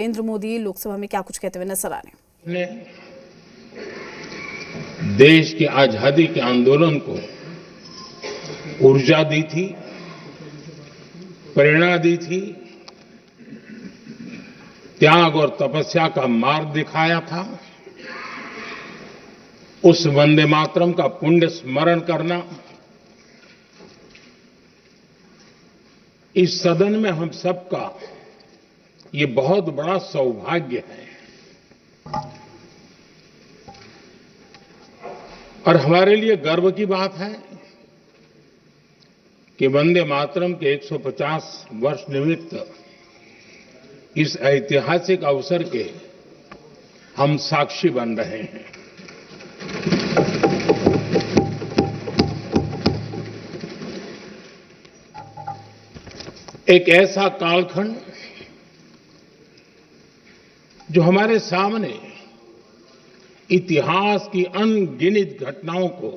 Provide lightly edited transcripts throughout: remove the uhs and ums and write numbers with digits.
नरेंद्र मोदी लोकसभा में क्या कुछ कहते हुए नजर आ रहे हैं। देश की आजादी के आंदोलन को ऊर्जा दी थी, प्रेरणा दी थी, त्याग और तपस्या का मार्ग दिखाया था। उस वंदे मातरम का पुण्य स्मरण करना इस सदन में हम सबका ये बहुत बड़ा सौभाग्य है और हमारे लिए गर्व की बात है कि वंदे मातरम के 150 वर्ष निमित्त इस ऐतिहासिक अवसर के हम साक्षी बन रहे हैं। एक ऐसा कालखंड जो हमारे सामने इतिहास की अनगिनत घटनाओं को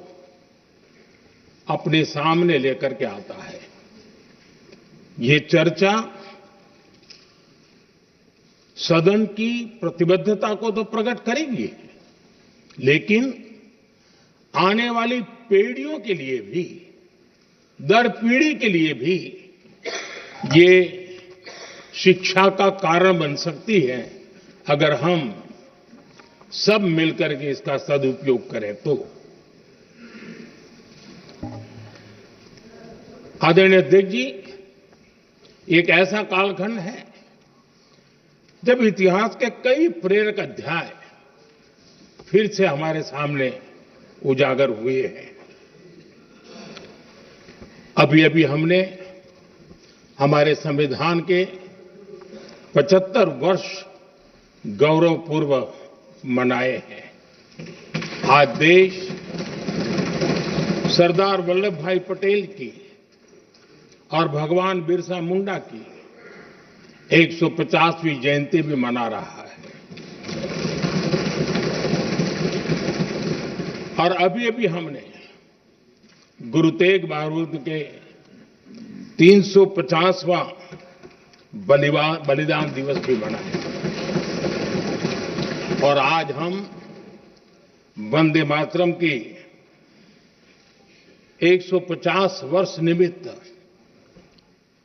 अपने सामने लेकर के आता है। ये चर्चा सदन की प्रतिबद्धता को तो प्रकट करेगी, लेकिन आने वाली पीढ़ियों के लिए भी, दर पीढ़ी के लिए भी ये शिक्षा का कारण बन सकती है अगर हम सब मिलकर के इसका सदुपयोग करें तो। आदरणीय अध्यक्ष जी, एक ऐसा कालखंड है जब इतिहास के कई प्रेरक अध्याय फिर से हमारे सामने उजागर हुए हैं। अभी अभी हमने हमारे संविधान के 75 वर्ष गौरवपूर्वक मनाए हैं। आज देश सरदार वल्लभ भाई पटेल की और भगवान बिरसा मुंडा की 150वीं जयंती भी मना रहा है और अभी अभी हमने गुरु तेग बहादुर के 350वां बलिदान दिवस भी मनाया और आज हम वंदे मातरम की 150 वर्ष निमित्त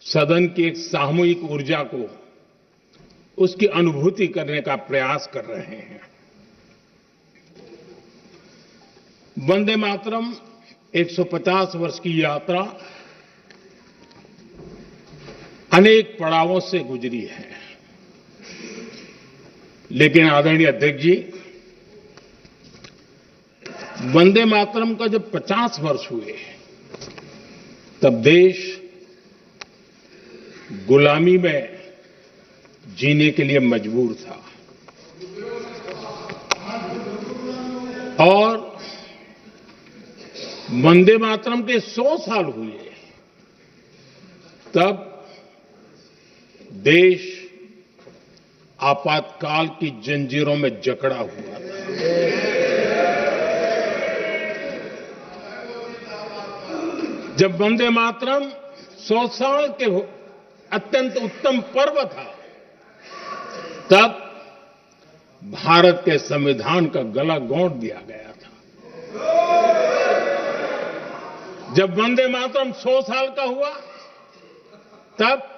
सदन की एक सामूहिक ऊर्जा को, उसकी अनुभूति करने का प्रयास कर रहे हैं। वंदे मातरम 150 वर्ष की यात्रा अनेक पड़ावों से गुजरी है, लेकिन आदरणीय अध्यक्ष जी, वंदे मातरम का जब 50 वर्ष हुए तब देश गुलामी में जीने के लिए मजबूर था और वंदे मातरम के 100 साल हुए तब देश आपातकाल की जंजीरों में जकड़ा हुआ था। जब वंदे मातरम 100 साल के अत्यंत उत्तम पर्व था, तब भारत के संविधान का गला घोंट दिया गया था। जब वंदे मातरम 100 साल का हुआ, तब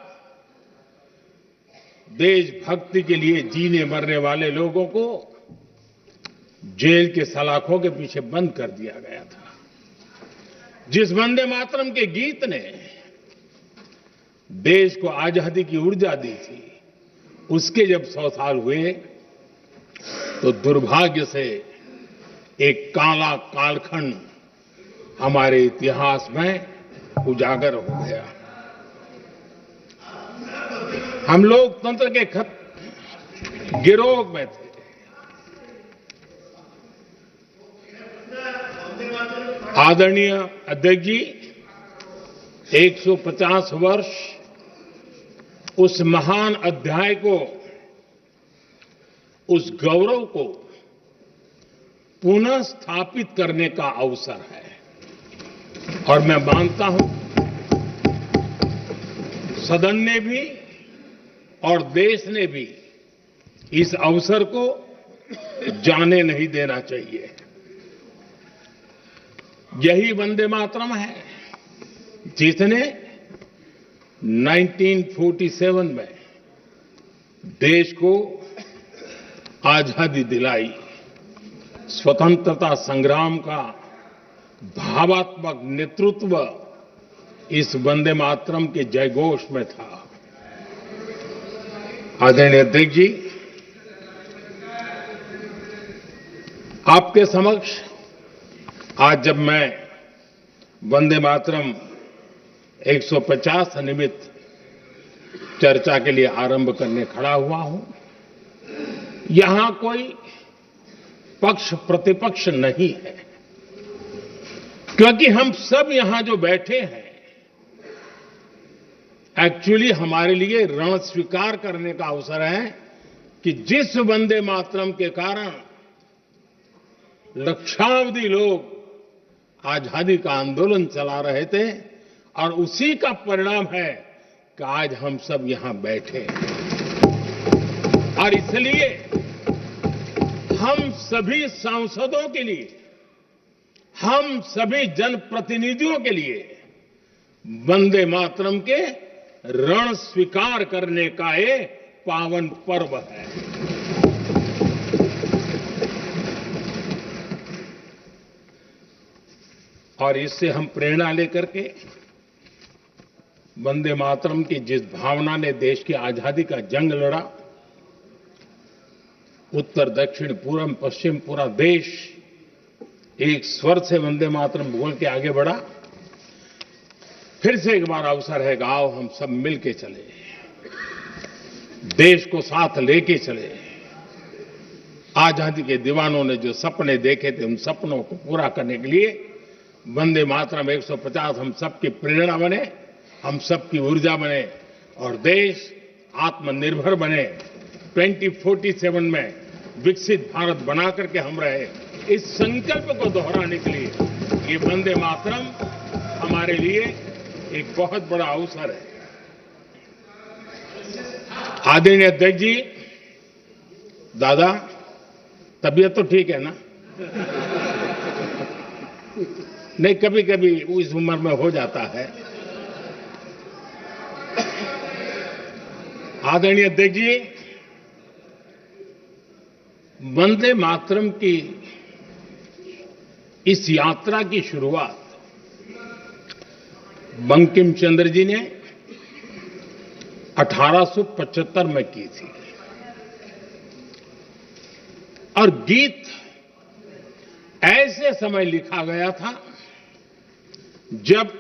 देशभक्ति के लिए जीने मरने वाले लोगों को जेल के सलाखों के पीछे बंद कर दिया गया था। जिस वंदे मातरम के गीत ने देश को आजादी की ऊर्जा दी थी, उसके जब 100 साल हुए तो दुर्भाग्य से एक काला कालखंड हमारे इतिहास में उजागर हो गया। हम लोकतंत्र के गिरोह में थे। आदरणीय अध्यक्ष जी, 150 वर्ष उस महान अध्याय को, उस गौरव को पुनः स्थापित करने का अवसर है और मैं मानता हूं सदन ने भी और देश ने भी इस अवसर को जाने नहीं देना चाहिए। यही वंदे मातरम है जिसने 1947 में देश को आजादी दिलाई। स्वतंत्रता संग्राम का भावात्मक नेतृत्व इस वंदे मातरम के जयघोष में था। आदरणीय अध्यक्ष जी, आपके समक्ष आज जब मैं वंदे मातरम 150 निमित्त चर्चा के लिए आरंभ करने खड़ा हुआ हूं, यहां कोई पक्ष प्रतिपक्ष नहीं है, क्योंकि हम सब यहां जो बैठे हैं एक्चुअली हमारे लिए रण स्वीकार करने का अवसर है कि जिस वंदे मातरम के कारण लक्षावधि लोग आजादी का आंदोलन चला रहे थे और उसी का परिणाम है कि आज हम सब यहां बैठे हैं। और इसलिए हम सभी सांसदों के लिए, हम सभी जनप्रतिनिधियों के लिए वंदे मातरम के रण स्वीकार करने का ये पावन पर्व है। और इससे हम प्रेरणा लेकर के वंदे मातरम की जिस भावना ने देश की आजादी का जंग लड़ा, उत्तर दक्षिण पूर्व पश्चिम पूरा देश एक स्वर से वंदे मातरम बोल के आगे बढ़ा। फिर से एक बार अवसर है, आओ हम सब मिल के चले, देश को साथ लेके चले। आजादी के दीवानों ने जो सपने देखे थे उन सपनों को पूरा करने के लिए वंदे मातरम 150 हम सबकी प्रेरणा बने, हम सबकी ऊर्जा बने और देश आत्मनिर्भर बने। 2047 में विकसित भारत बना करके हम रहे, इस संकल्प को दोहराने के लिए ये वंदे मातरम हमारे लिए एक बहुत बड़ा अवसर है। आदरणीय अध्यक्ष जी, दादा तबीयत तो ठीक है ना? नहीं, कभी कभी इस उम्र में हो जाता है। आदरणीय अध्यक्ष जी, वंदे मातरम की इस यात्रा की शुरुआत बंकिम चंद्र जी ने 1875 में की थी और गीत ऐसे समय लिखा गया था जब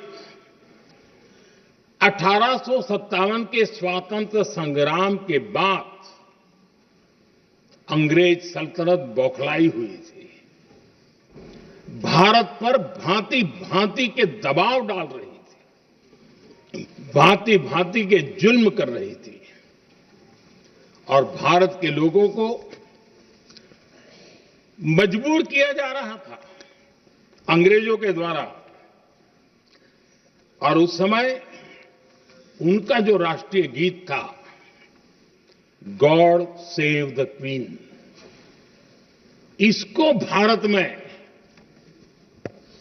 1857 के स्वातंत्र संग्राम के बाद अंग्रेज सल्तनत बौखलाई हुई थी, भारत पर भांति भांति के दबाव डाल रही थी, भांति भांति के जुल्म कर रही थी और भारत के लोगों को मजबूर किया जा रहा था अंग्रेजों के द्वारा। और उस समय उनका जो राष्ट्रीय गीत था, गॉड सेव द क्वीन, इसको भारत में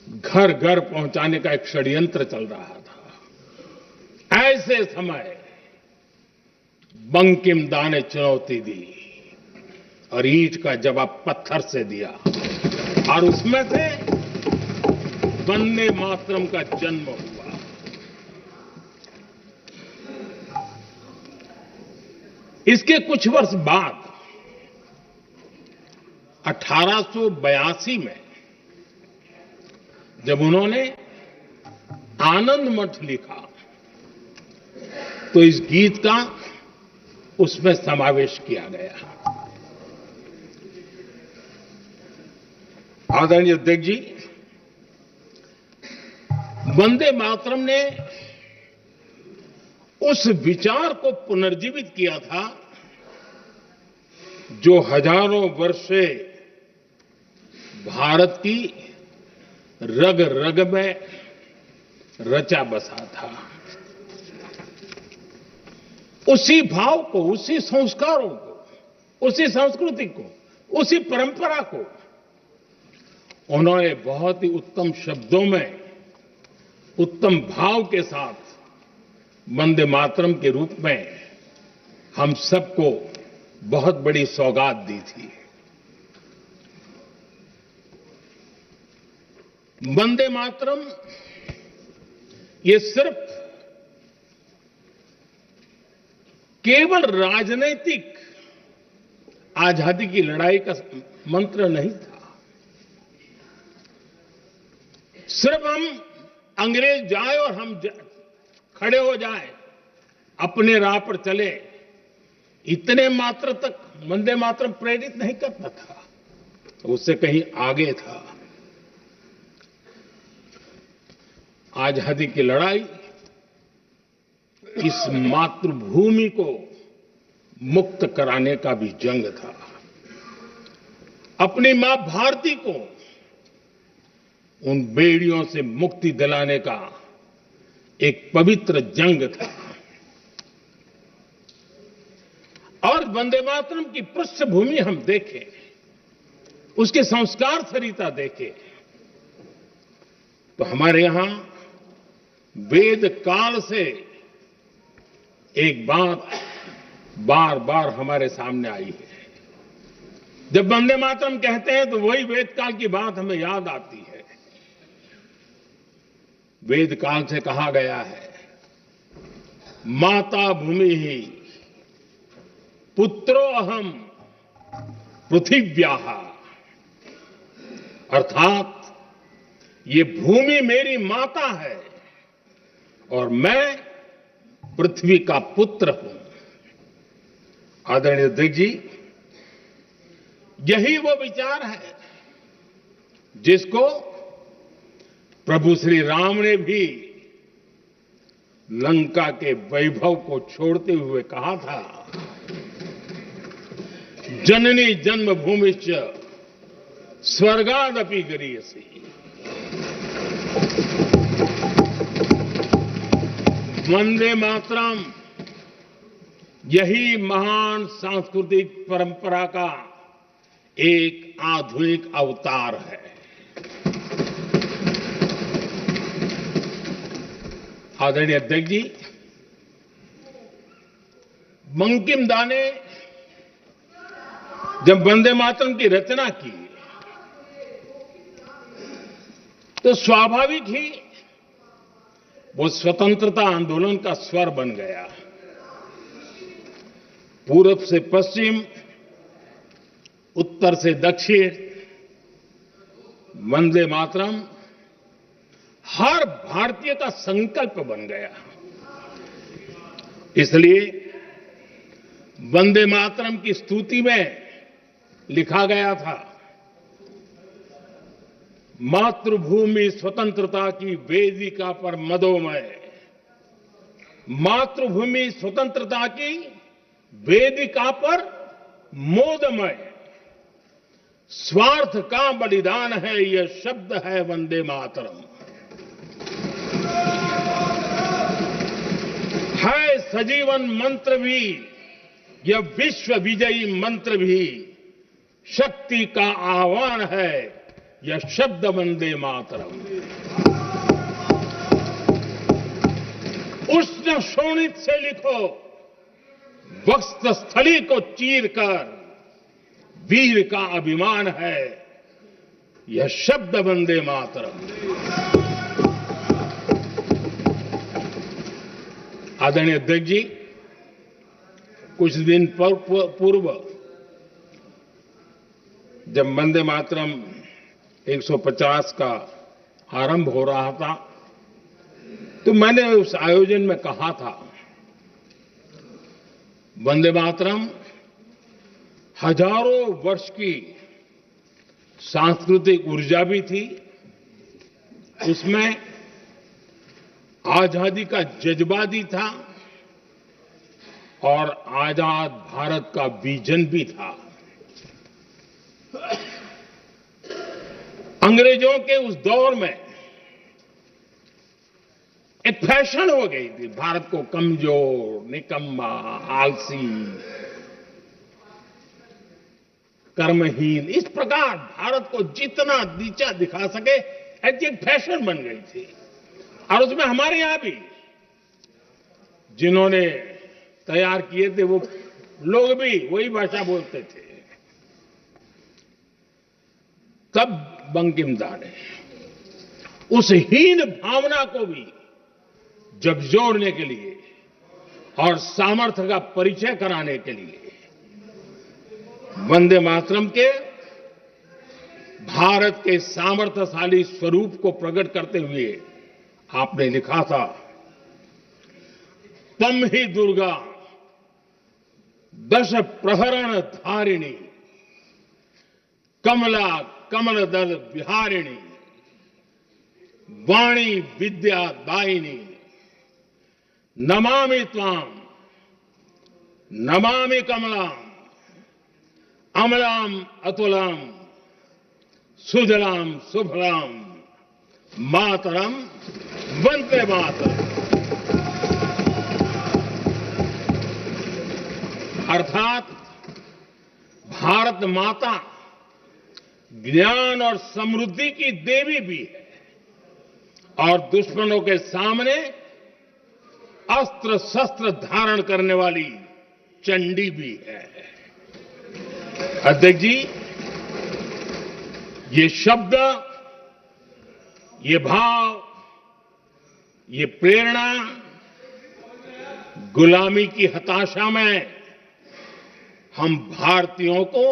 घर घर पहुंचाने का एक षड्यंत्र चल रहा था। ऐसे समय बंकिम दा ने चुनौती दी और ईंट का जवाब पत्थर से दिया और उसमें से वंदे मातरम का जन्म हुआ। इसके कुछ वर्ष बाद 1882 में जब उन्होंने आनंद मठ लिखा तो इस गीत का उसमें समावेश किया गया। आदरणीय अध्यक्ष जी, वंदे मातरम ने उस विचार को पुनर्जीवित किया था जो हजारों वर्ष से भारत की रग रग में रचा बसा था। उसी भाव को, उसी संस्कारों को उसी संस्कृति को, उसी परंपरा को उन्होंने बहुत ही उत्तम शब्दों में, उत्तम भाव के साथ वंदे मातरम के रूप में हम सबको बहुत बड़ी सौगात दी थी। वंदे मातरम ये सिर्फ केवल राजनीतिक आजादी की लड़ाई का मंत्र नहीं था। सिर्फ हम अंग्रेज जाए और हम खड़े हो जाए, अपने राह पर चले, इतने मात्र तक वंदे मातरम प्रेरित नहीं करता था, उससे कहीं आगे था। आजादी की लड़ाई इस मातृभूमि को मुक्त कराने का भी जंग था। अपनी मां भारती को उन बेड़ियों से मुक्ति दिलाने का एक पवित्र जंग था। और वंदे मातरम की पृष्ठभूमि हम देखें, उसके संस्कार सरिता देखें, तो हमारे यहां वेद काल से एक बात बार बार हमारे सामने आई है। जब वंदे मातरम कहते हैं तो वही वेद काल की बात हमें याद आती है। वेद काल से कहा गया है, माता भूमि ही पुत्रो अहम पृथिव्याः, अर्थात ये भूमि मेरी माता है और मैं पृथ्वी का पुत्र हूं। आदरणीय अध्यक्ष जी, यही वो विचार है जिसको प्रभु श्री राम ने भी लंका के वैभव को छोड़ते हुए कहा था, जननी जन्मभूमिश्च स्वर्गादपि गरीयसी। वंदे मातरम यही महान सांस्कृतिक परंपरा का एक आधुनिक अवतार है। आदरणीय अध्यक्ष जी, बंकिम दा ने जब वंदे मातरम की रचना की तो स्वाभाविक ही वो स्वतंत्रता आंदोलन का स्वर बन गया। पूरब से पश्चिम, उत्तर से दक्षिण, वंदे मातरम हर भारतीय का संकल्प बन गया। इसलिए वंदे मातरम की स्तुति में लिखा गया था, मातृभूमि स्वतंत्रता की वेदिका पर मदोमय, मातृभूमि स्वतंत्रता की वेदिका पर मोदमय, स्वार्थ का बलिदान है यह शब्द है वंदे मातरम। है सजीवन मंत्र भी यह विश्व विजयी मंत्र भी, शक्ति का आह्वान है यह शब्द वंदे मातरम। उष्ण शोणित से लिखो, वक्षस्थली को चीरकर, वीर का अभिमान है यह शब्द वंदे मातरम। आदरणीय अध्यक्ष जी, कुछ दिन पूर्व जब वंदे मातरम 150 का आरंभ हो रहा था तो मैंने उस आयोजन में कहा था, वंदे मातरम हजारों वर्ष की सांस्कृतिक ऊर्जा भी थी, उसमें आजादी का जज्बा भी था और आजाद भारत का विजन भी था। अंग्रेजों के उस दौर में एक फैशन हो गई थी भारत को कमजोर, निकम्मा, आलसी, कर्महीन, इस प्रकार भारत को जितना नीचा दिखा सके ऐसी एक फैशन बन गई थी। और उसमें हमारे यहां भी जिन्होंने तैयार किए थे वो लोग भी वही भाषा बोलते थे। तब बंकिम दा ने उस हीन भावना को भी झकझोरने के लिए और सामर्थ्य का परिचय कराने के लिए वंदे मातरम के भारत के सामर्थ्यशाली स्वरूप को प्रकट करते हुए आपने लिखा था, तम ही दुर्गा दश प्रहरण धारिणी कमला कमल दल विहारिणी वाणी विद्या दायिनी नमामि त्वाम नमामि कमलाम अमलाम अतुलाम सुजलाम सुफलाम मातरम वंदे मातरम। अर्थात भारत माता ज्ञान और समृद्धि की देवी भी है और दुश्मनों के सामने अस्त्र शस्त्र धारण करने वाली चंडी भी है। अध्यक्ष जी, ये शब्द, ये भाव, ये प्रेरणा गुलामी की हताशा में हम भारतीयों को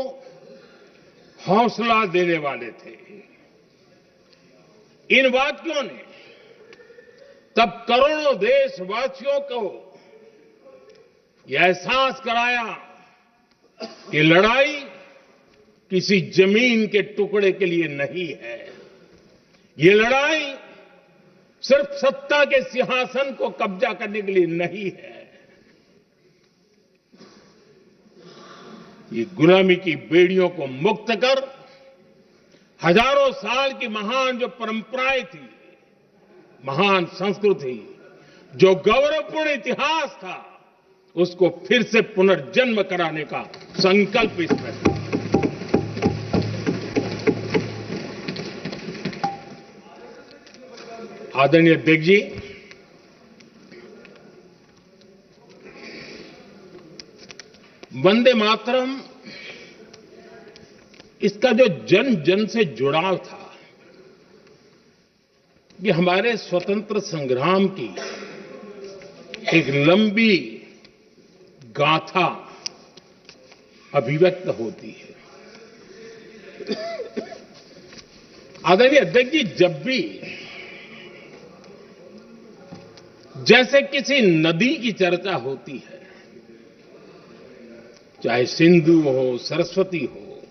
हौसला देने वाले थे। इन वाक्यों ने तब करोड़ों देशवासियों को यह एहसास कराया कि लड़ाई किसी जमीन के टुकड़े के लिए नहीं है। ये लड़ाई सिर्फ सत्ता के सिंहासन को कब्जा करने के लिए नहीं है। ये गुलामी की बेड़ियों को मुक्त कर हजारों साल की महान जो परंपराएं थी, महान संस्कृति, जो गौरवपूर्ण इतिहास था, उसको फिर से पुनर्जन्म कराने का संकल्प इसमें था। आदरणीय अध्यक्ष जी, वंदे मातरम, इसका जो जन जन से जुड़ाव था, ये हमारे स्वतंत्र संग्राम की एक लंबी गाथा अभिव्यक्त होती है। आदरणीय अध्यक्ष जी, जब भी जैसे किसी नदी की चर्चा होती है, चाहे सिंधु हो, सरस्वती हो,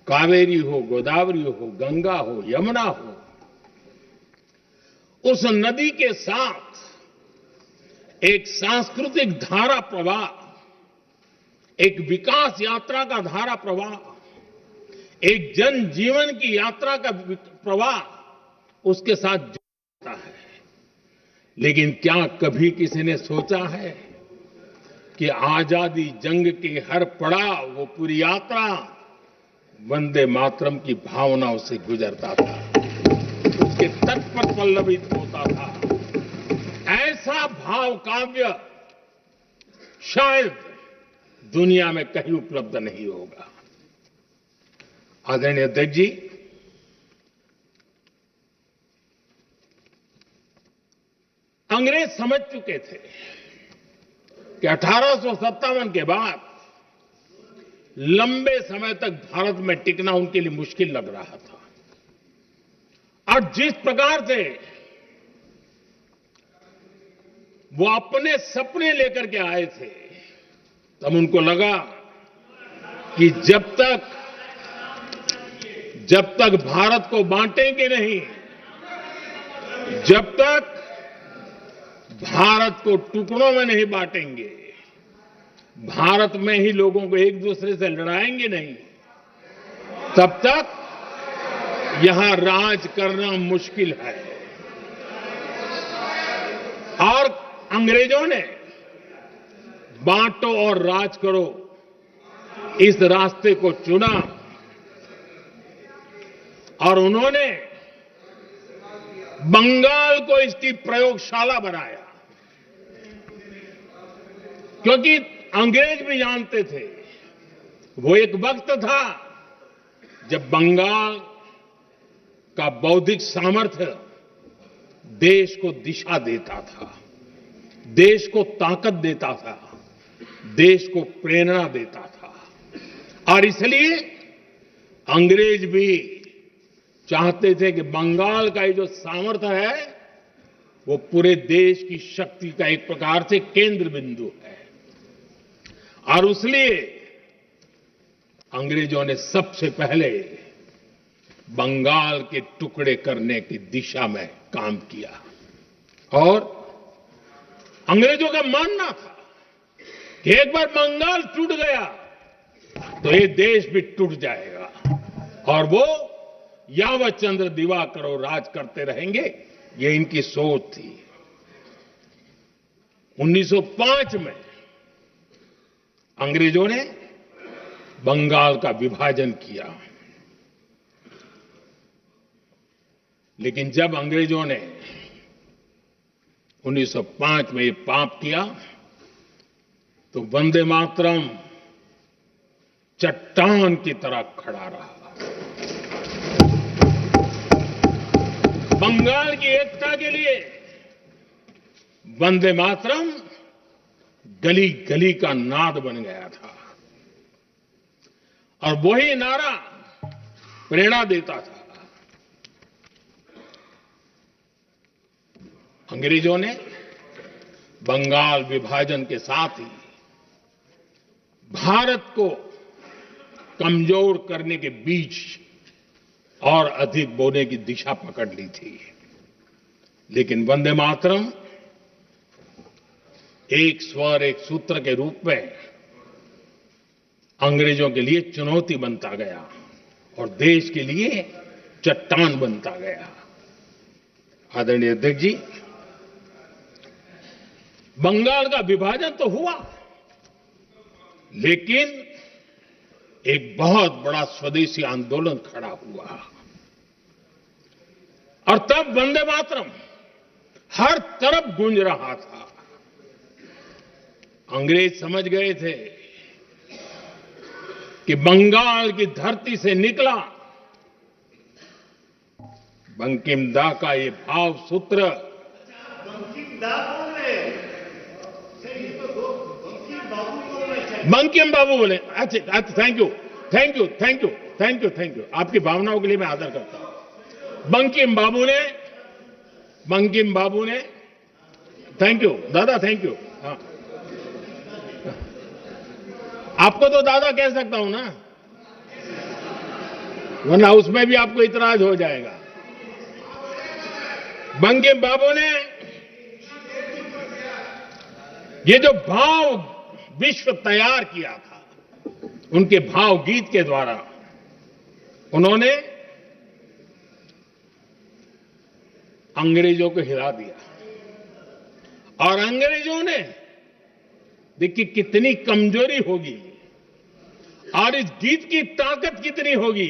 कावेरी हो, गोदावरी हो, गंगा हो, यमुना हो, उस नदी के साथ एक सांस्कृतिक धारा प्रवाह, एक विकास यात्रा का धारा प्रवाह, एक जन जीवन की यात्रा का प्रवाह उसके साथ जुड़ता है। लेकिन क्या कभी किसी ने सोचा है कि आजादी जंग के हर पड़ाव, वो पूरी यात्रा वंदे मातरम की भावनाओं से गुजरता था, उसके तट पर पल्लवित होता था। ऐसा भाव काव्य शायद दुनिया में कहीं उपलब्ध नहीं होगा। आदरणीय अध्यक्ष जी, अंग्रेज समझ चुके थे कि 1857 के बाद लंबे समय तक भारत में टिकना उनके लिए मुश्किल लग रहा था। और जिस प्रकार से वो अपने सपने लेकर के आए थे, तब उनको लगा कि जब तक भारत को बांटेंगे नहीं, जब तक भारत को टुकड़ों में नहीं बांटेंगे, भारत में ही लोगों को एक दूसरे से लड़ाएंगे नहीं, तब तक यहां राज करना मुश्किल है। और अंग्रेजों ने बांटो और राज करो इस रास्ते को चुना और उन्होंने बंगाल को इसकी प्रयोगशाला बनाया, क्योंकि अंग्रेज भी जानते थे वो एक वक्त था जब बंगाल का बौद्धिक सामर्थ्य देश को दिशा देता था, देश को ताकत देता था, देश को प्रेरणा देता था। और इसलिए अंग्रेज भी चाहते थे कि बंगाल का ये जो सामर्थ्य है वो पूरे देश की शक्ति का एक प्रकार से केंद्र बिंदु है। और इसलिए अंग्रेजों ने सबसे पहले बंगाल के टुकड़े करने की दिशा में काम किया और अंग्रेजों का मानना था कि एक बार बंगाल टूट गया तो ये देश भी टूट जाएगा और वो यावत चंद्र दिवाकरो राज करते रहेंगे, ये इनकी सोच थी। 1905 में अंग्रेजों ने बंगाल का विभाजन किया, लेकिन जब अंग्रेजों ने 1905 में ये पाप किया तो वंदे मातरम चट्टान की तरह खड़ा रहा। बंगाल की एकता के लिए वंदे मातरम गली गली का नाद बन गया था और वही नारा प्रेरणा देता था। अंग्रेजों ने बंगाल विभाजन के साथ ही भारत को कमजोर करने के बीच और अधिक बोने की दिशा पकड़ ली थी, लेकिन वंदे मातरम एक स्वर एक सूत्र के रूप में अंग्रेजों के लिए चुनौती बनता गया और देश के लिए चट्टान बनता गया। आदरणीय अध्यक्ष जी, बंगाल का विभाजन तो हुआ, लेकिन एक बहुत बड़ा स्वदेशी आंदोलन खड़ा हुआ और तब वंदे मातरम हर तरफ गूंज रहा था। अंग्रेज समझ गए थे कि बंगाल की धरती से निकला बंकिम दा का ये भाव सूत्र बंकिम बाबू बोले। अच्छा, थैंक यू। आपकी भावनाओं के लिए मैं आदर करता हूं। बंकिम बाबू ने थैंक यू दादा, थैंक यू। हाँ, आपको तो दादा कह सकता हूं ना, वरना उसमें भी आपको इतराज हो जाएगा। बंकिम बाबू ने ये जो भाव विश्व तैयार किया था, उनके भाव गीत के द्वारा उन्होंने अंग्रेजों को हिला दिया और अंग्रेजों ने देखिए कितनी कमजोरी होगी और इस गीत की ताकत कितनी होगी।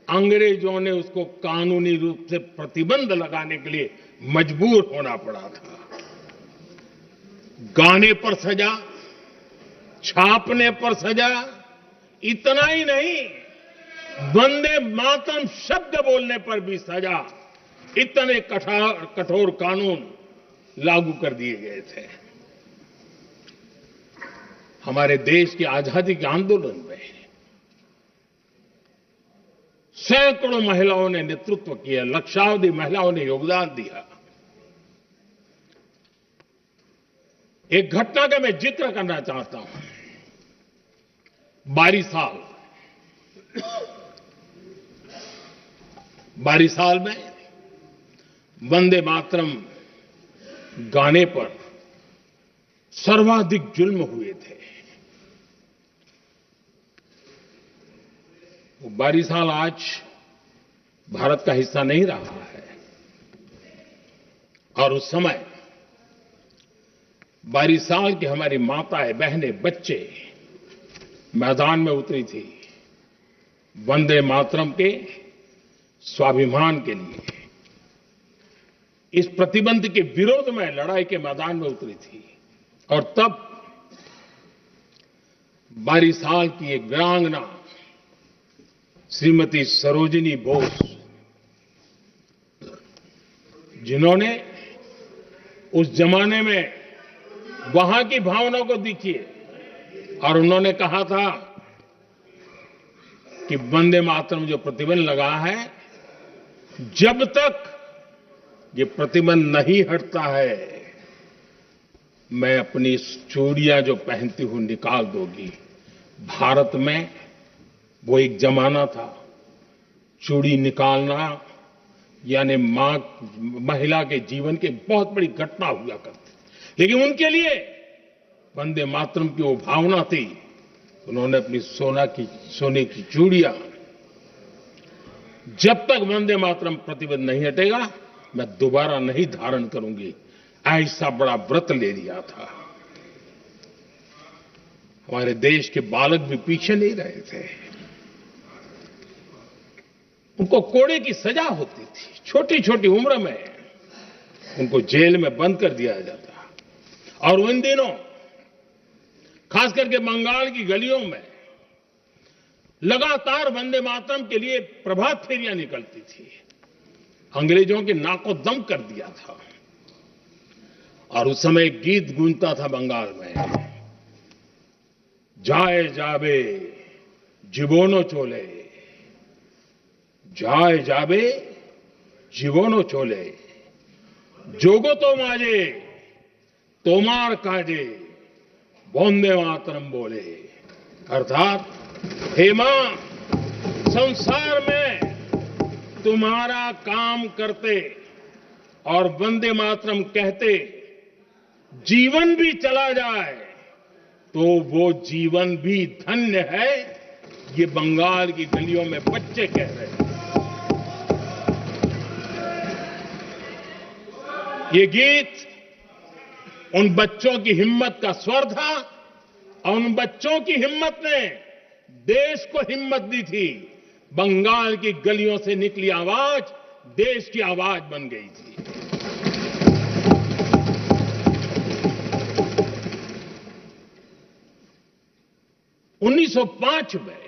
अंग्रेजों ने उसको कानूनी रूप से प्रतिबंध लगाने के लिए मजबूर होना पड़ा था। गाने पर सजा, छापने पर सजा, इतना ही नहीं, वंदे मातरम शब्द बोलने पर भी सजा। इतने कठोर कानून लागू कर दिए गए थे। हमारे देश की आजादी के आंदोलन में सैकड़ों महिलाओं ने नेतृत्व किया, लक्षावधि महिलाओं ने योगदान दिया। एक घटना का मैं जिक्र करना चाहता हूं। 22 साल में वंदे मातरम गाने पर सर्वाधिक जुल्म हुए थे। वो 22 साल आज भारत का हिस्सा नहीं रहा है और उस समय 22 साल की हमारी माताएं, बहनें, बच्चे मैदान में उतरी थी वंदे मातरम के स्वाभिमान के लिए। इस प्रतिबंध के विरोध में लड़ाई के मैदान में उतरी थी। और तब 22 साल की एक वीरांगना श्रीमती सरोजिनी बोस, जिन्होंने उस जमाने में वहां की भावना को देखी और उन्होंने कहा था कि वंदे मातरम जो प्रतिबंध लगा है, जब तक ये प्रतिबंध नहीं हटता है, मैं अपनी चूड़ियां जो पहनती हूं निकाल दोगी। भारत में वो एक जमाना था, चूड़ी निकालना यानी महिला के जीवन की बहुत बड़ी घटना हुआ करती। लेकिन उनके लिए वंदे मातरम की वो भावना थी, उन्होंने अपनी सोने की चूड़ियां, जब तक वंदे मातरम प्रतिबंध नहीं हटेगा मैं दोबारा नहीं धारण करूंगी, ऐसा बड़ा व्रत ले लिया था। हमारे देश के बालक भी पीछे नहीं रहे थे। उनको कोड़े की सजा होती थी, छोटी छोटी उम्र में उनको जेल में बंद कर दिया जाता। और उन दिनों खास करके बंगाल की गलियों में लगातार वंदे मातरम के लिए प्रभात फेरियां निकलती थी। अंग्रेजों के नाको दम कर दिया था। और उस समय एक गीत गूंजता था बंगाल में, जाए जाबे जीवोनो चोले, जाए जाबे जीवोनो चोले, जोगो तो माजे तोमार काजे, वंदे मातरम बोले। अर्थात हे मां, संसार में तुम्हारा काम करते और वंदे मातरम कहते जीवन भी चला जाए तो वो जीवन भी धन्य है। ये बंगाल की गलियों में बच्चे कह रहे हैं। ये गीत उन बच्चों की हिम्मत का स्वर था और उन बच्चों की हिम्मत ने देश को हिम्मत दी थी। बंगाल की गलियों से निकली आवाज देश की आवाज बन गई थी। उन्नीस 1905 में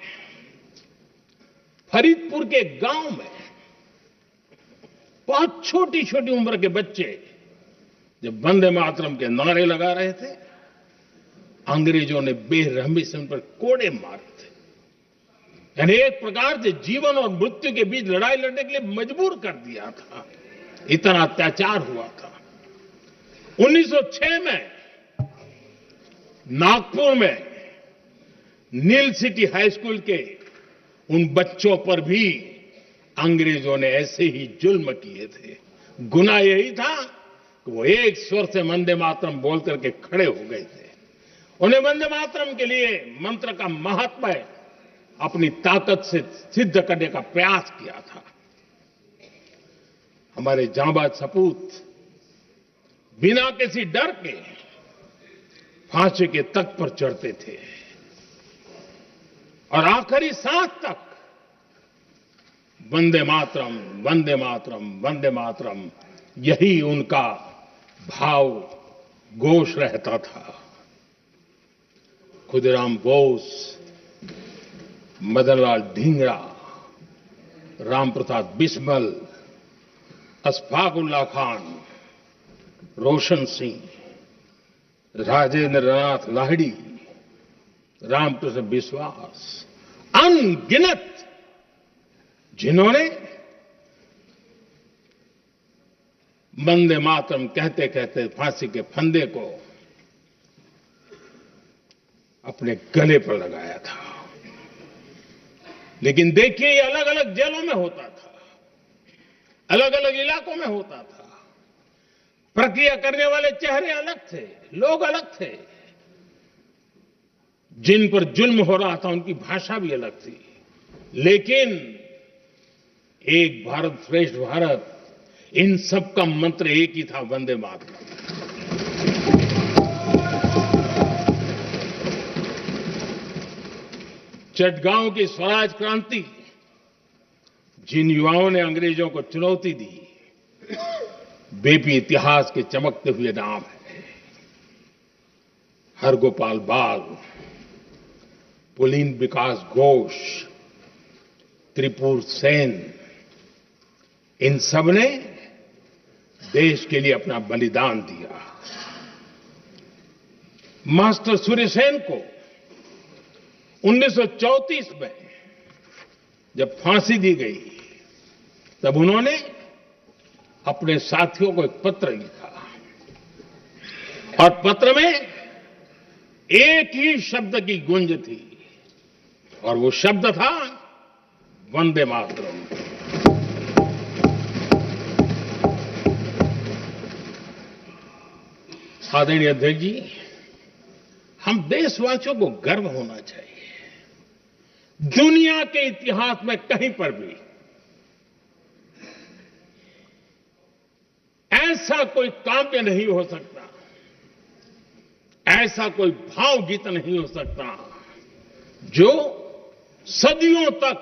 फरीदपुर के गांव में बहुत छोटी छोटी उम्र के बच्चे जब वंदे मातरम के नारे लगा रहे थे, अंग्रेजों ने बेरहमी से उन पर कोड़े मारे थे। यानी एक प्रकार से जीवन और मृत्यु के बीच लड़ाई लड़ने के लिए मजबूर कर दिया था। इतना अत्याचार हुआ था। 1906 में नागपुर में नील सिटी हाई स्कूल के उन बच्चों पर भी अंग्रेजों ने ऐसे ही जुल्म किए थे। गुना यही था कि वो एक स्वर से वंदे मातरम बोल करके खड़े हो गए थे। उन्हें वंदे मातरम के लिए मंत्र का महात्म्य अपनी ताकत से सिद्ध करने का प्रयास किया था। हमारे जांबाज सपूत बिना किसी डर के फांसी के तख्त पर चढ़ते थे और आखिरी सांस तक वंदे मातरम, वंदे मातरम, वंदे मातरम, यही उनका भाव घोष रहता था। खुदीराम बोस, मदनलाल ढींगरा, राम प्रसाद बिस्मल, अशफाकुल्ला खान, रोशन सिंह, राजेंद्र नाथ लाहिड़ी, रामकृष्ण विश्वास, अनगिनत जिन्होंने वंदे मातरम कहते कहते फांसी के फंदे को अपने गले पर लगाया था। लेकिन देखिए, ये अलग अलग जेलों में होता था, अलग अलग इलाकों में होता था। प्रक्रिया करने वाले चेहरे अलग थे, लोग अलग थे। जिन पर जुल्म हो रहा था उनकी भाषा भी अलग थी। लेकिन एक भारत श्रेष्ठ भारत, इन सब का मंत्र एक ही था, वंदे मातरम। चटगांव की स्वराज क्रांति, जिन युवाओं ने अंग्रेजों को चुनौती दी, वे भी इतिहास के चमकते हुए नाम है। हरगोपाल बाल, पुलिन विकास घोष, त्रिपुर सेन, इन सब ने देश के लिए अपना बलिदान दिया। मास्टर सूर्यसेन को 1934 में जब फांसी दी गई, तब उन्होंने अपने साथियों को एक पत्र लिखा और पत्र में एक ही शब्द की गूंज थी और वो शब्द था वंदे मातरम। आदरणीय अध्यक्ष जी, हम देशवासियों को गर्व होना चाहिए। दुनिया के इतिहास में कहीं पर भी ऐसा कोई काव्य नहीं हो सकता, ऐसा कोई भावगीत नहीं हो सकता जो सदियों तक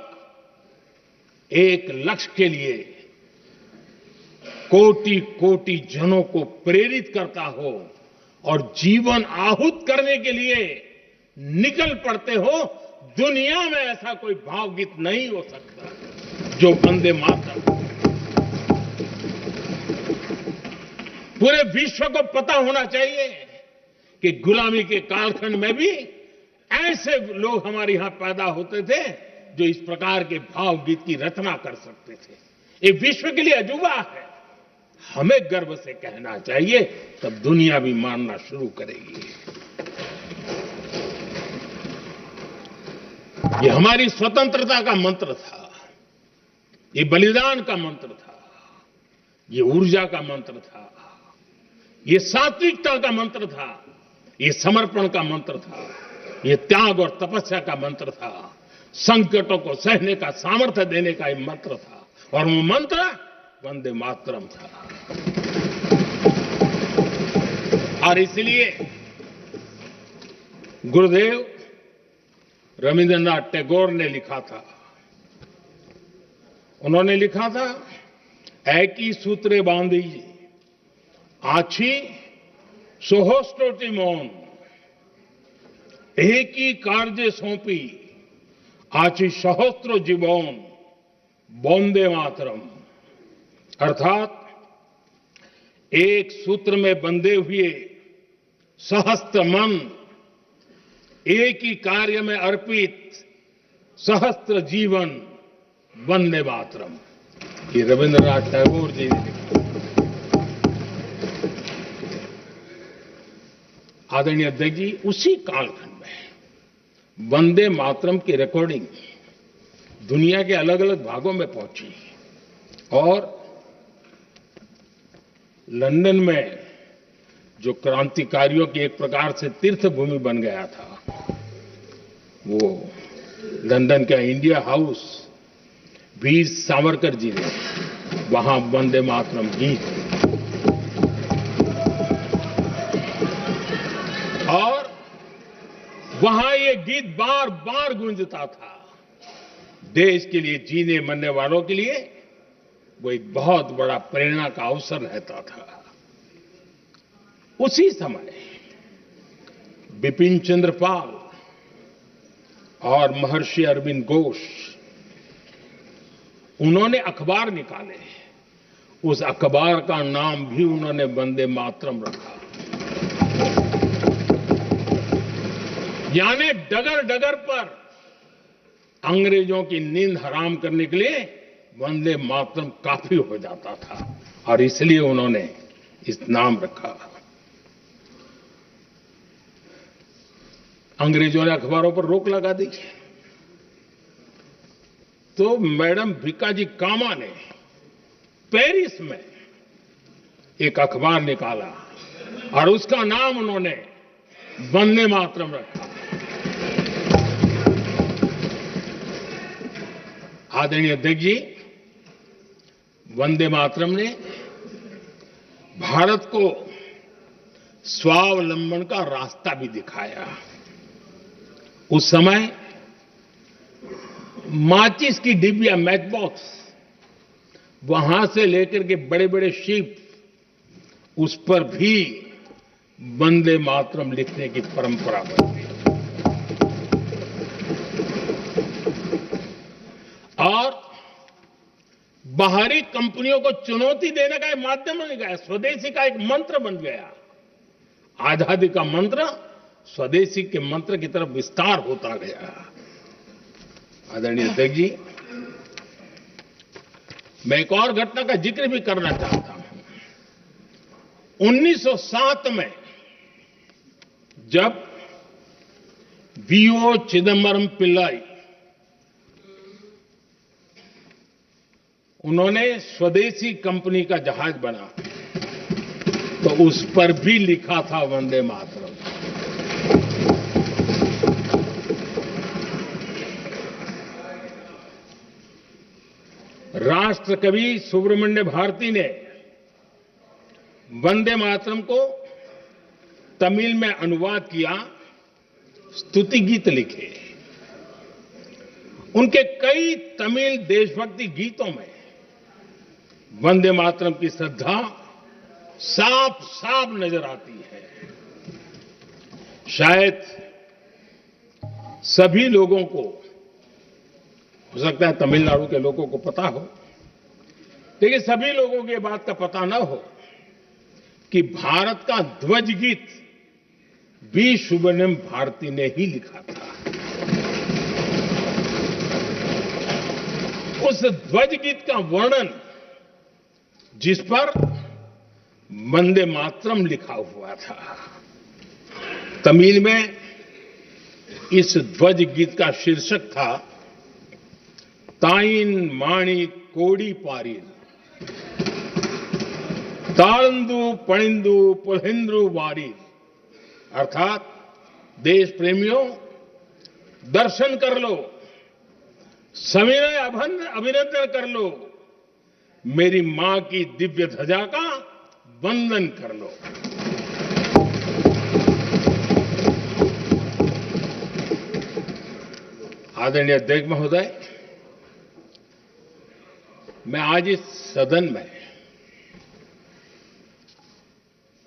एक लक्ष्य के लिए कोटि कोटि जनों को प्रेरित करता हो और जीवन आहूत करने के लिए निकल पड़ते हो। दुनिया में ऐसा कोई भावगीत नहीं हो सकता जो वंदे मातरम। पूरे विश्व को पता होना चाहिए कि गुलामी के कालखंड में भी ऐसे लोग हमारे यहां पैदा होते थे जो इस प्रकार के भावगीत की रचना कर सकते थे। ये विश्व के लिए अजूबा है, हमें गर्व से कहना चाहिए, तब दुनिया भी मानना शुरू करेगी। ये हमारी स्वतंत्रता का मंत्र था, ये बलिदान का मंत्र था, ये ऊर्जा का मंत्र था, ये सात्विकता का मंत्र था, ये समर्पण का मंत्र था, ये त्याग और तपस्या का मंत्र था, संकटों को सहने का सामर्थ्य देने का ये मंत्र था और वो मंत्र वंदे मातरम था। और इसलिए गुरुदेव रविंद्रनाथ टैगोर ने लिखा था, उन्होंने लिखा था, एकी सूत्रे बांधी आछी सोहोस्टोटी मौन, एक ही कार्य सौंपी आछी सहस्त्र जीवन वंदे मातरम। अर्थात एक सूत्र में बंधे हुए सहस्त्र मन, एक ही कार्य में अर्पित सहस्त्र जीवन वंदे मातरम। ये रविंद्रनाथ टैगोर जी ने लिखा। आदरणीय अध्यक्ष जी, उसी कालखंड में वंदे मातरम की रिकॉर्डिंग दुनिया के अलग अलग भागों में पहुंची और लंदन में जो क्रांतिकारियों की एक प्रकार से तीर्थ भूमि बन गया था, वो लंदन का इंडिया हाउस, वीर सावरकर जी ने वहां वंदे मातरम गीत और वहां ये गीत बार बार गूंजता था। देश के लिए जीने मरने वालों के लिए वो एक बहुत बड़ा प्रेरणा का अवसर रहता था। उसी समय बिपिन चंद्र पाल और महर्षि अरविंद घोष, उन्होंने अखबार निकाले, उस अखबार का नाम भी उन्होंने वंदे मातरम रखा। यानी डगर डगर पर अंग्रेजों की नींद हराम करने के लिए वंदे मातरम काफी हो जाता था और इसलिए उन्होंने इस नाम रखा। अंग्रेजों ने अखबारों पर रोक लगा दी तो मैडम भिकाजी कामा ने पेरिस में एक अखबार निकाला और उसका नाम उन्होंने वंदे मातरम रखा। आदरणीय अध्यक्ष जी, वंदे मातरम ने भारत को स्वावलंबन का रास्ता भी दिखाया। उस समय माचिस की डिब्बिया, मैच बॉक्स, वहां से लेकर के बड़े बड़े शिप, उस पर भी वंदे मातरम लिखने की परंपरा बन गई। और बाहरी कंपनियों को चुनौती देने का एक माध्यम बन गया, स्वदेशी का एक मंत्र बन गया। आजादी का मंत्र स्वदेशी के मंत्र की तरफ विस्तार होता गया। आदरणीय अध्यक्ष जी, मैं एक और घटना का जिक्र भी करना चाहता हूं। 1907 में जब वीओ चिदम्बरम पिल्लाई उन्होंने स्वदेशी कंपनी का जहाज बना, तो उस पर भी लिखा था वंदे मातरम। राष्ट्र कवि सुब्रमण्य भारती ने वंदे मातरम को तमिल में अनुवाद किया, स्तुति गीत लिखे। उनके कई तमिल देशभक्ति गीतों में वंदे मातरम की श्रद्धा साफ साफ नजर आती है। शायद सभी लोगों को, हो सकता है तमिलनाडु के लोगों को पता हो, लेकिन सभी लोगों को ये बात का पता न हो कि भारत का ध्वज गीत वी सुब्रमण्यम भारती ने ही लिखा था। उस ध्वज गीत का वर्णन, जिस पर वंदे मातरम लिखा हुआ था, तमिल में इस ध्वज गीत का शीर्षक था ताइन माणी कोडी पारिन, ताळंदु पणिंदु पुल्हिंद्रु वारी। अर्थात देश प्रेमियों, दर्शन कर लो, सविनय अभिनंदन कर लो, मेरी मां की दिव्य ध्वजा का वंदन कर लो। आदरणीय अध्यक्ष महोदय, मैं आज इस सदन में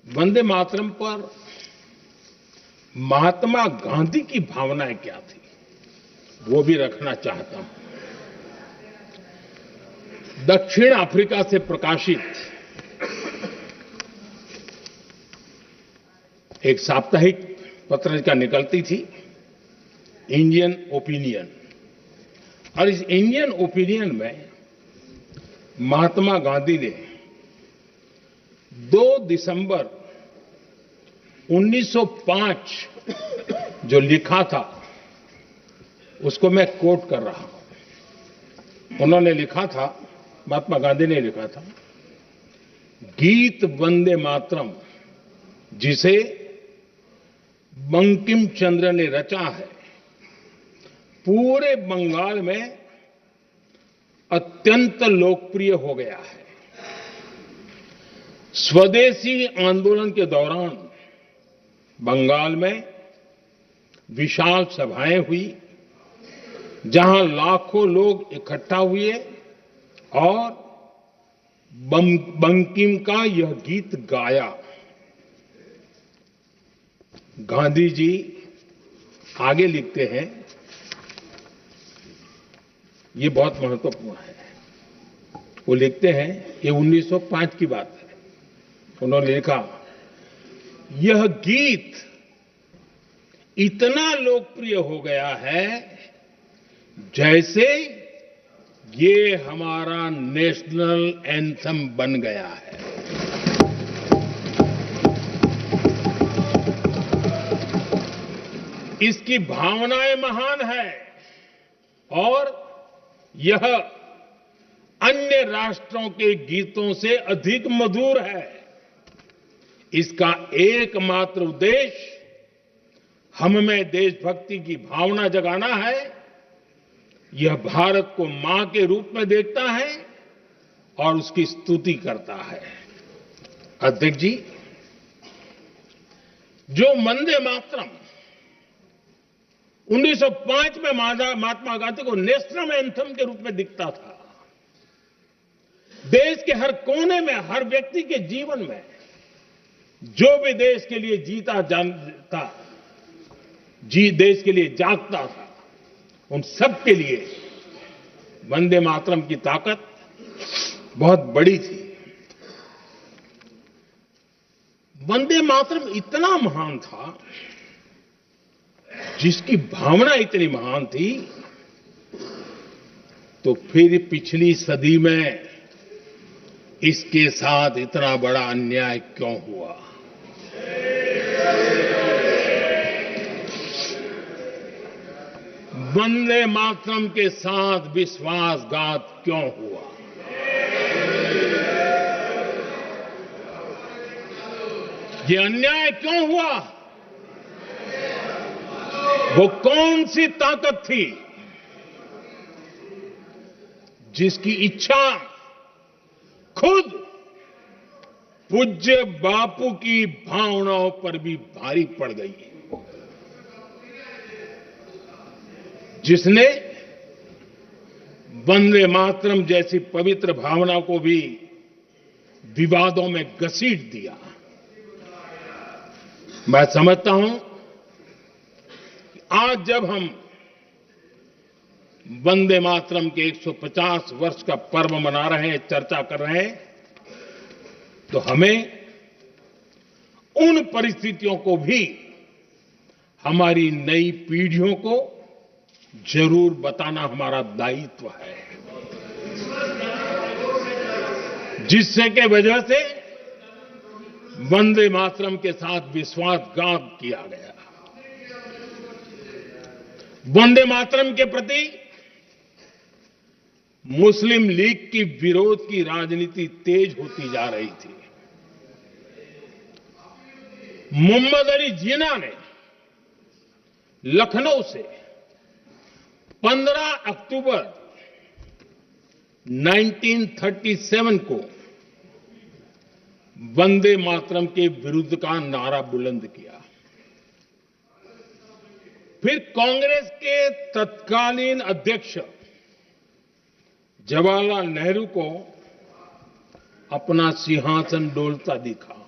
वंदे मातरम पर महात्मा गांधी की भावनाएं क्या थी, वो भी रखना चाहता हूं। दक्षिण अफ्रीका से प्रकाशित एक साप्ताहिक पत्रिका निकलती थी, इंडियन ओपिनियन, और इस इंडियन ओपिनियन में महात्मा गांधी ने 2 दिसंबर 1905 जो लिखा था, उसको मैं कोट कर रहा हूं। उन्होंने लिखा था, महात्मा गांधी ने लिखा था, गीत वंदे मातरम जिसे बंकिम चंद्र ने रचा है, पूरे बंगाल में अत्यंत लोकप्रिय हो गया है। स्वदेशी आंदोलन के दौरान बंगाल में विशाल सभाएं हुई, जहां लाखों लोग इकट्ठा हुए और बंकिम का यह गीत गाया। गांधी जी आगे लिखते हैं, ये बहुत महत्वपूर्ण है। वो लिखते हैं, ये 1905 की बात है। उन्होंने लिखा, यह गीत इतना लोकप्रिय हो गया है जैसे ये हमारा नेशनल एंथम बन गया है। इसकी भावनाएं महान है और यह अन्य राष्ट्रों के गीतों से अधिक मधुर है। इसका एकमात्र उद्देश्य हम में देशभक्ति की भावना जगाना है। यह भारत को मां के रूप में देखता है और उसकी स्तुति करता है। अध्यक्ष जी, जो वंदे मातरम 1905 में महात्मा गांधी को नेशनल एंथम के रूप में दिखता था। देश के हर कोने में, हर व्यक्ति के जीवन में जो भी देश के लिए जीता जानता, देश के लिए जागता था, उन सब के लिए वंदे मातरम की ताकत बहुत बड़ी थी। वंदे मातरम इतना महान था, जिसकी भावना इतनी महान थी, तो फिर पिछली सदी में इसके साथ इतना बड़ा अन्याय क्यों हुआ? वंदे मातरम के साथ विश्वासघात क्यों हुआ? ये अन्याय क्यों हुआ? वो कौन सी ताकत थी जिसकी इच्छा खुद पूज्य बापू की भावनाओं पर भी भारी पड़ गई, जिसने वंदे मातरम जैसी पवित्र भावना को भी विवादों में घसीट दिया? मैं समझता हूं कि आज जब हम वंदे मातरम के 150 वर्ष का पर्व मना रहे हैं, चर्चा कर रहे हैं, तो हमें उन परिस्थितियों को भी हमारी नई पीढ़ियों को जरूर बताना हमारा दायित्व है, जिससे के वजह से वंदे मातरम के साथ विश्वासघात किया गया। वंदे मातरम के प्रति मुस्लिम लीग की विरोध की राजनीति तेज होती जा रही थी। मोहम्मद अली जिन्ना ने लखनऊ से 15 अक्टूबर 1937 को वंदे मातरम के विरुद्ध का नारा बुलंद किया। फिर कांग्रेस के तत्कालीन अध्यक्ष जवाहरलाल नेहरू को अपना सिंहासन डोलता दिखा।